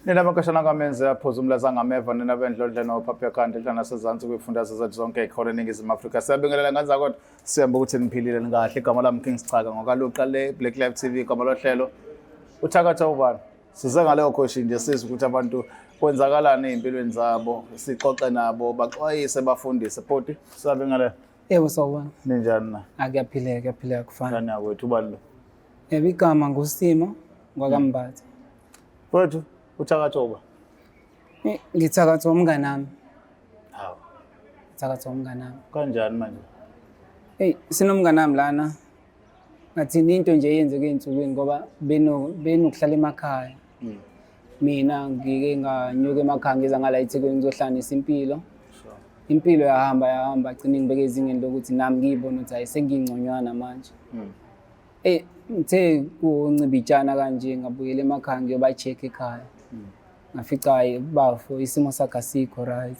Nina amakhashana kamenze yaphuza umlaza ngameva nina bendlodle noPhapha Khandi ehlana sezantsi kwifundazwe zethu zonke ikhona eNingizimu Afrika. Siyabingelela ngenza kodwa siyemba ukuthi niphilile ngahle. Igama lami King Sichaka ngokaluqa le Black Live TV igama lohlelo. Uthakatha ubani? Size ngaleyo question nje sizwe ukuthi abantu kwenzakalani ezimpilweni zabo, sixoxe nabo, baxwayise bafundise. Photi siyabingelela. Yebo sawubona. Ninjani na? Akuyaphileka kufana. Ngani yakwethu ubani lo? Yebo igama nguSimo ngwakambatha. Phothu uthakatha uba? Ngithakatha umngane nami. Hawu. Ngithakatha umngane nami. Kanjani manje? Hey, sinomngane nami lana. Ngathi into nje yenzeke einsukwini ngoba benokuhlala emakhaya. Mina ngike nganyuka emakhaya ngiza ngala eThekwini ngizohlanisa impilo. Impilo yahamba agcina ngibeke ezingeni lokuthi nami ngiyibona ukuthi ayisengingconywana manje. Ngithe kuncibitshana kanje ngabuyela emakhaya ngiyoba check ekhaya. Ngafica hayi bafo isimo sakhe asikho right.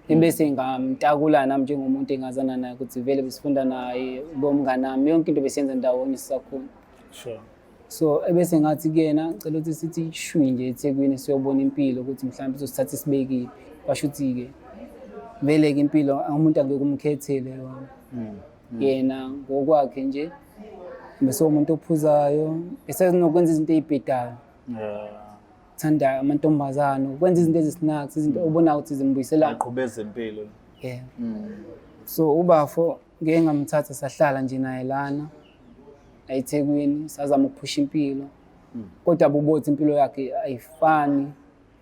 Ebese ngamtakula nami njengomuntu engazana naye ukuthi vele besifunda naye bomngane nami yonke into besiyenza ndawonye sisakhona. Sure. So ebese ngathi kuyena ngicela ukuthi sithi shwi nje eThekwini siyobona impilo ukuthi mhlawumbe uzosithatha isibekile. Basho ukuthi ke vele ke impilo umuntu angeke umkhethele yona. Yena ngokwakhe nje bese umuntu ophuzayo esezinokwenza izinto ezibhedayo. Thanda amantombazana ukwenza izinto ezisinakho izinto obona ukuthi zimbuyisela aqhubeza impilo. Yeah. So ubafo ngeke ngamthatha sahlala nje naye lana eThekwini sazama ukuphusha impilo. Kodwa abubothi impilo yakhe ayifani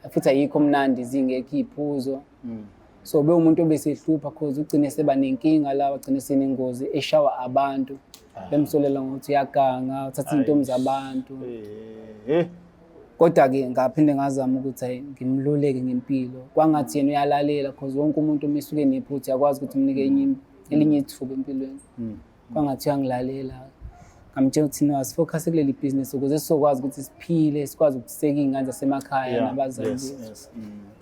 futhi ayikho mnandi zingekho iphuzo. So be umuntu obesehlupha cause ugcine seba nenkinga la ugcine senengozi eshawa abantu bemsolela ngokuthi uyaganga uthatha intombi zabantu. Kodwa ke ngaphinde ngazama ukuthi hayi ngimluleke ngempilo kwangathi yena uyalalela cause wonke umuntu umisuke nephutha yakwazi ukuthi umnike elinye ithuba empilweni. Kwangathi uyangilalela ngamtshela ukuthi no asifocus kuleli business ukuze sizokwazi ukuthi siphile sikwazi ukuseka ingane zasemakhaya nabazali bethu.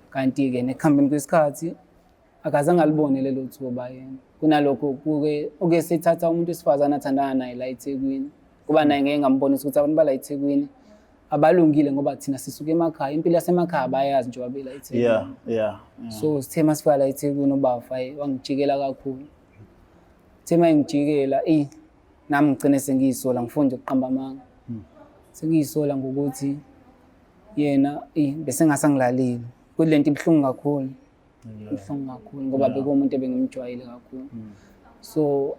Kanti ke nekhambeni kwesikhathi akazange alibone lelo thuba yena kunalokho kuke sithatha umuntu wesifazana athandana naye la eThekwini kuba naye ngeke ngambonisa ukuthi abantu bala eThekwini abalungile ngoba thina sisuke emakhaya impilo yasemakhaya bayazi nje wabela eThekwini. Yeah. So sithema sifika la eThekwini ubafa wangijikela kakhulu. Thema ngijikela nami ngicine sengiyisola ngifunda ukuqamba amanga. Sengiyisola ngokuthi yena bese ngasangilaleli kulento ibhlungu kakhulu. Ibhlungu kakhulu ngoba bekumuntu ebengimjwayele kakhulu. So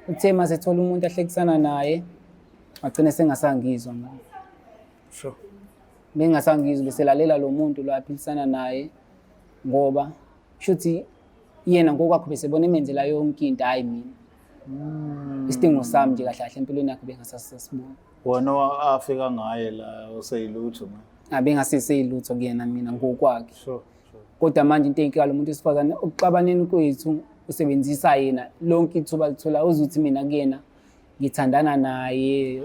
uthema sethola umuntu ahlekisana naye agcine sengasangizwa manje. Sure. Bengasangizwa beselalela lo muntu lo aphilisana naye ngoba shuthi yena ngokwakho besebona imenzela yonke into hayi mina. Isidingo sami nje kahle kahle empilweni yakhe bengasasibona. Wona afika ngaye la useyilutho manje. Bengasiseyilutho kuyena mina ngokwakhe. Sure. Kodwa manje into enkala umuntu esifazane ukuxabaneni kwethu usebenzisa yena lonke ithuba lithola uzuthi mina kuyena ngithandana naye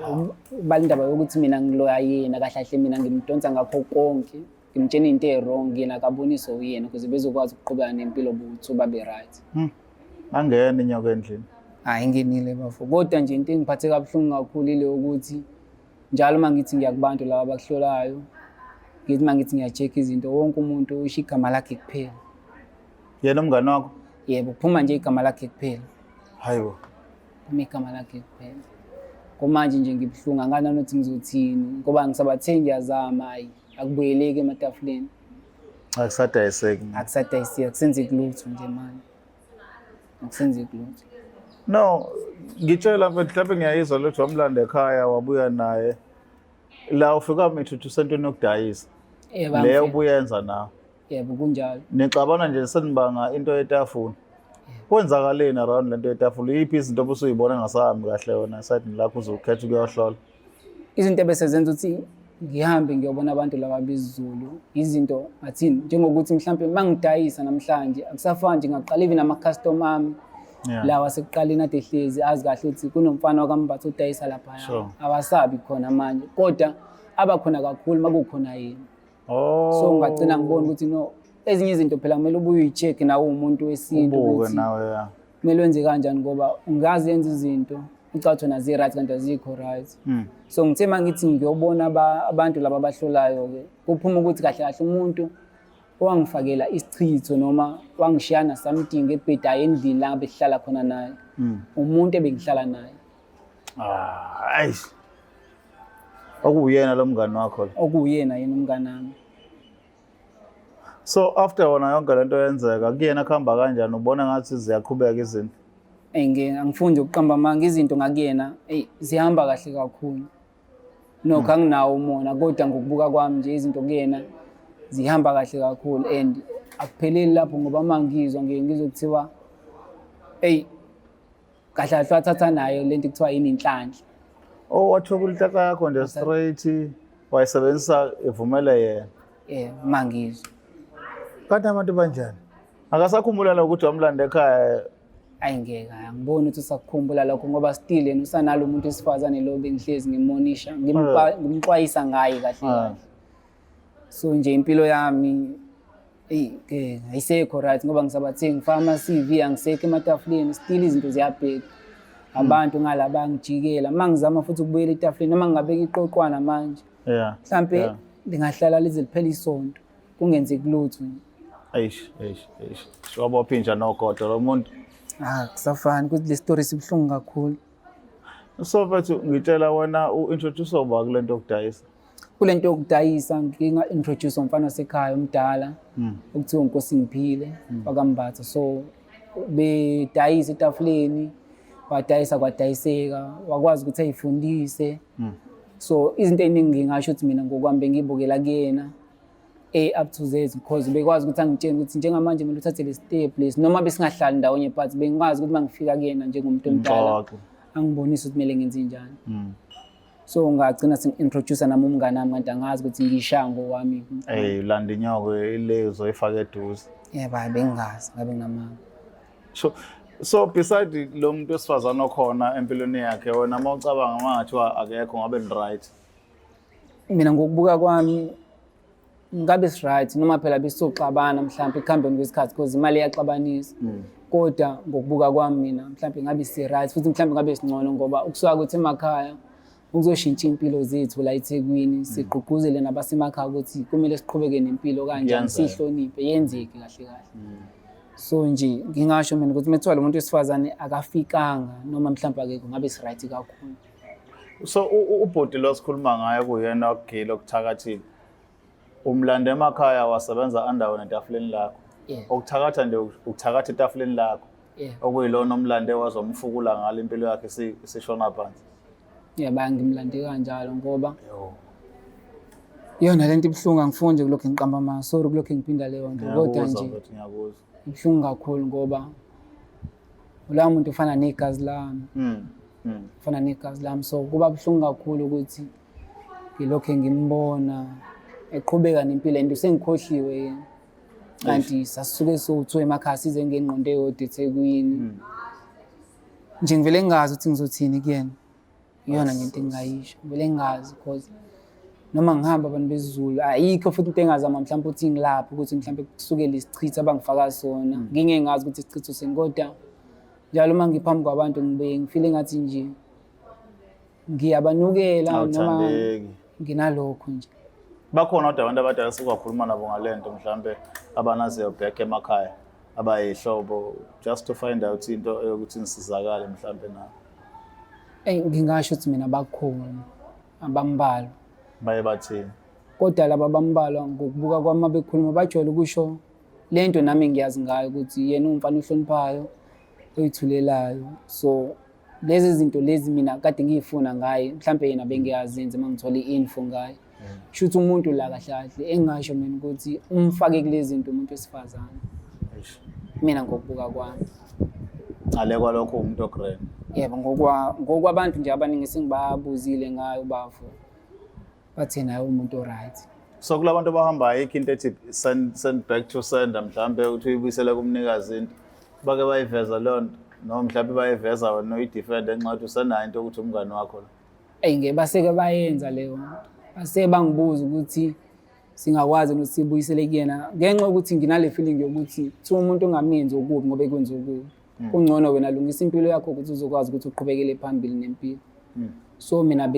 balindaba yokuthi mina ngiloya yena kahle kahle mina ngimdonsa ngakho konke ngimtshela into ewrong yena akaboniso uyena ukuze bezokwazi ukuqhubeka nempilo buthu babe right. Angene inyoka endlini. Hayi ngenile bafo kodwa nje into engiphathe kabuhlungu kakhulu ile ukuthi njalo mangithi ngiyakubantu laba abakuhlolayo ngithi mangithi ngiyacheck izinto wonke umuntu usho igama lakhe kuphela. Yena umngane wakho? Yebo kuphuma nje igama lakhe kuphela. Hayibo. Igama lakhe kuphela. Komanje nje ngibhlunga ngana nothi ngizothini ngoba ngisabathe ngiyazama hayi akubuyeleke ematafuleni. Akusadayiseki. Akusadayiseki akusenzeki lutho nje manje. Akusenzeki lutho. No, ngitshela mhlawumbe ngiyayizwa lutho wamlanda ekhaya wabuya naye. La ufika mithu sentweni yokudayisa. Leyo ubuyenza nawe. Yebo kunjalo. Nixabana nje senibanga into etafula. Kwenzakaleni around lento etafula iphi izinto obusuyibona ngasahambi kahle yona side lakho uzokhetha ukuyohlola. Izinto besezenza ukuthi ngihambe ngiyobona abantu laba bezizulu izinto athini njengokuthi mhlawumbe mangidayisa namhlanje akusafani nje ngaqala even ama customer ami lawa sekuqaleni ade hlezi azi kahle ukuthi kunomfana wakambatha udayisa lapha awasabi khona manje kodwa abakhona kakhulu makukhona yena. So ngagcina ngibona ukuthi no ezinye izinto phela kumele ubuye uyicheck nawe umuntu wesintu ukuthi nawe kumele wenze kanjani ngoba ungazi yenza izinto ucathi wona zi-right kanti azikho right. So ngithe mangithi ngiyobona abantu laba abahlolayo-ke kuphuma ukuthi kahle kahle umuntu owangifakela isichitho noma wangishiyana something ebhedayo endlini la behlala khona naye umuntu ebengihlala naye. Ayish. Okuyena lo mngani wakho. Okuyena yena umngani wami. So after wona yonke lento yenzeka kuyena kuhamba kanjani ubona ngathi ziyaqhubeka izinto? Angifundi ukuqamba amanga izinto ngakuyena zihamba kahle kakhulu. Nokho anginawo umona kodwa ngokubuka kwami nje izinto kuyena zihamba kahle kakhulu and akupheleli lapho ngoba mangizwa ngizokuthiwa kahle kahle wathatha nayo lento kuthiwa yini inhlanhla. Wathoka ulithatha yakho nje straight wayisebenzisa ivumele yena. Mangizwa. Kanti abantu banjani? Akasakhumbula ukuthi wamlanda ekhaya. Ngeke angiboni ukuthi usakukhumbula lokho ngoba still yena usanalo umuntu wesifazane lo bengihlezi ngimonisha ngimxwayisa ngaye kahle kahle. So nje impilo yami ayisekho right ngoba ngisabathe ngifaka ama-CV angisekho ematafuleni still izinto ziyabheka. Abantu ngalaba bangijikela mangizama futhi ukubuyela etafuleni noma ngingabeka iqoqwana manje. Mhlambe lingahlala lize liphele isonto kungenzeki lutho. Eish. Shwabopha inja nogodo lo muntu. Kusafani ukuthi le story sibuhlungu kakhulu. So mfethu ngitshela wena u-introduce oba kulento yokudayisa. Kulento yokudayisa nginga-introduce umfana wasekhaya omdala okuthiwa uNkosi Ngiphile wakambatha. So bedayisa etafuleni wadayisa kwadayiseka wakwazi ukuthi ayifundise. So izinto eziningi ngingasho ukuthi mina ngokwami bengibukela kuyena up to Z because bekwazi ukuthi angitshene ukuthi njengamanje mina uthathe le step lesi noma besingahlali ndawonye but bengazi ukuthi mangifika kuyena njengomuntu omdala angibonisa ukuthi kumele ngenze njani. So ngagcina singintroduce nami umngane wami kanti angazi ukuthi ngiyishango wami. Ulanda inyoko ile uzoyifaka eduze. Bengazi ngabe nginamanga. So beside lo muntu wesifazana okhona empilweni yakhe wena mawucabanga mangathiwa akekho ngabe ni right? Mina ngokubuka kwami ngabe is right noma phela besoxabana mhlawumbe ekuhambeni kwesikhathi because imali iyaxabanisa. Kodwa ngokubuka kwami mina mhlawumbe ngabe si right futhi mhlawumbe ngabe singcono ngoba ukusuka kuthi emakhaya ukuzoshintsha impilo zethu la eThekwini sigqugquzele nabasemakhaya ukuthi kumele siqhubeke nempilo kanjani sihloniphe yenzeke kahle kahle. So nje ngingasho mina ukuthi methwala umuntu wesifazane akafikanga noma mhlawumbe akekho ngabe is right kakhulu. So ubhodi lo sikhuluma ngaye kuyena okugila okuthakathile. Umlanda emakhaya wasebenza underwena etafuleni lakho. Okuthakatha nje ukuthakatha etafuleni lakho. Okuyilona umlande wazomfukula ngalo impilo yakhe sishona phansi. Ngimlande kanjalo ngoba yona lento ibhlungu angifunde kulokho ngiqamba ama sorry kulokho ngiphinda leyo nto kodwa nje ngiyabuza. Ibhlungu kakhulu ngoba ula muntu ufana negazi lami. Ufana negazi lami so kuba ibhlungu kakhulu ukuthi ngilokho ngimbona eqhubeka nempilo and usengikhohliwe yena. Kanti sasuke sothwe emakhaya size ngengqondo eyodwa eThekwini. Nje ngivele ngazi ukuthi ngizothini kuyena. Iyona into engingayisho. Ngivele ngazi because noma ngihamba abantu bezizulu ayikho futhi into engazama mhlawumbe ukuthi ngilapha ukuthi mhlawumbe kusuke lesichitho abangifaka sona. Ngingeke ngazi ukuthi isichitho senkodwa njalo mangiphambi kwabantu ngibe ngifile ngathi nje ngiyabanukela noma nginalokho nje. Bakhona kodwa abantu abadala sikukhuluma nabo ngalento mhlambe abanaziyo back emakhaya abayihlobo just to find out into yokuthi nisizakale mhlambe na. Ngingasho ukuthi mina bakhona abambalwa baye bathini. Kodwa laba bambalwa ngokubuka kwami bekhuluma bajwayele ukusho lento nami ngiyazi ngayo ukuthi yena umfana ohloniphayo oyithulelayo. So lezi zinto lezi mina kade ngiyifuna ngaye mhlambe yena bengiyazenza mangithola i-info ngaye. Shuthi umuntu la kahle kahle engasho mina ukuthi umfake kulezi zinto umuntu wesifazane. Mina ngokubuka kwami ngale kwalokho umuntu ogrand. Ngokwabantu nje abaningi sengibabuzile ngayo bafo bathi naye umuntu oright. So kulabantu abahamba ayikho into ethi send back to sender mhlambe uthi uyibuyisele kumnikazi into bake bayiveza lonto noma mhlambe bayiveza wena uyidefend enxathi usenayo into ukuthi umngane wakho la. Ngeke baseke bayenza leyo. Base bangibuza ukuthi singakwazi nokusibuyisele kuyena ngenxa ukuthi nginale feeling yokuthi umuntu ongamenzi okubi ngoba ekwenza okubi. kungcono wena lungisa impilo yakho ukuthi uzokwazi ukuthi uqhubekele phambili nempilo. So mina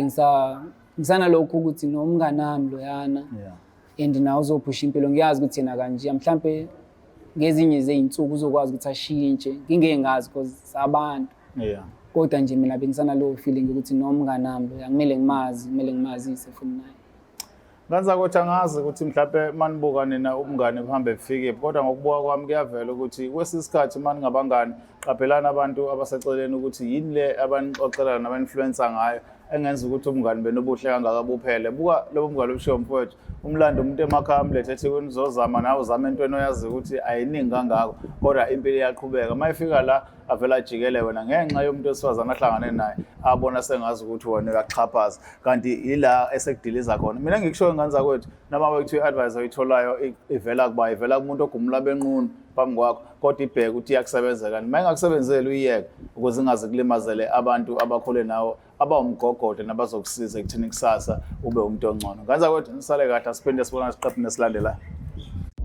ngisanalokho ukuthi nomngane nami loyana and nawe uzophusha impilo ngiyazi ukuthi yena kanje mhlambe ngezinye zeinsuku uzokwazi ukuthi ashintshe ngingengazi because sabantu kodwa nje mina bengisanalowo feeling ukuthi nomngane nami kumele ngimazise futhi naye. Nganza ukuthi angazi ukuthi mhlawumbe manibuka nina ubungane buhambe bufike kodwa ngokubuka kwami kuyavela ukuthi kwesisikhathi mani ngabangani qaphelana abantu abaseceleni ukuthi yini le abanixoxela naba-influencer ngayo engenza ukuthi ubungane benobuhle kangaka buphele. Buka lobo bungane obushiwo mfowethu umlando umuntu emakhaya amlethe eThekwini uzozama nawe uzama entweni oyazi ukuthi ayiningi kangako kodwa impilo iyaqhubeka. Mayifika la avela ajikele wena ngenxa yomuntu wesifazane ahlangane naye abona sengazi ukuthi wena uyaqhaphaza kanti ila esekudiliza khona. Mina ngikusho nganza kwethu noma wethu i-advice oyitholayo ivela kumuntu ogumula benqunu phambi kwakho kodwa ibheke ukuthi iyakusebenza kanti uma ingakusebenzeli uyiyeke ukuze ingaze kulimazele abantu abakhole nawo abawumgogodo nabazokusiza ekuthini kusasa ube umuntu ongcono. Nganza kwethu nisale kahle asiphinde sibona isiqephu esilandelayo.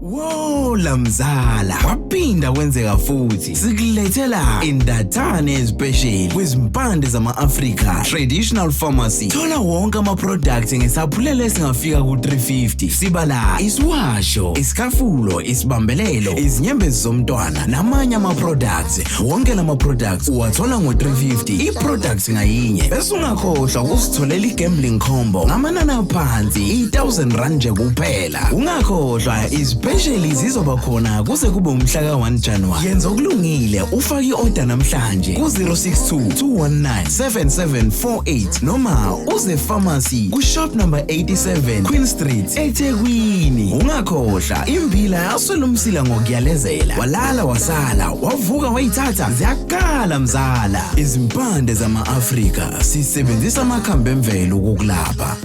Wo lamzala waphinda kwenzeka futhi sikulethela indathane special kwizimpande zama-Africa Traditional Pharmacy. Thola wonke ama-products ngesaphulelo esingafika ku-350 sibala isiwasho, isikhafulo, isibambelelo, izinyembezi zomntwana namanye ama-products. Wonke lama-products uwathola ngo-350 i-products ngayinye bese ungakhohlwa ukusitholela i-gambling combo ngamanani aphansi i-R1,000 nje kuphela. Ungakhohlwa Especially zizoba khona kuze kube umhla ka-1 January. Yenza okulungile ufake i-order namhlanje ku-062 219 7748 noma uze pharmacy ku-shop number 87 Queen Street eThekwini. Ungakhohlwa imbila yaswela umsila ngokuyalezela walala wasala wavuka wayithatha ziyakala mzala. Izimpande zama-Africa sisebenzisa amakhambi emvelo ukukulapha.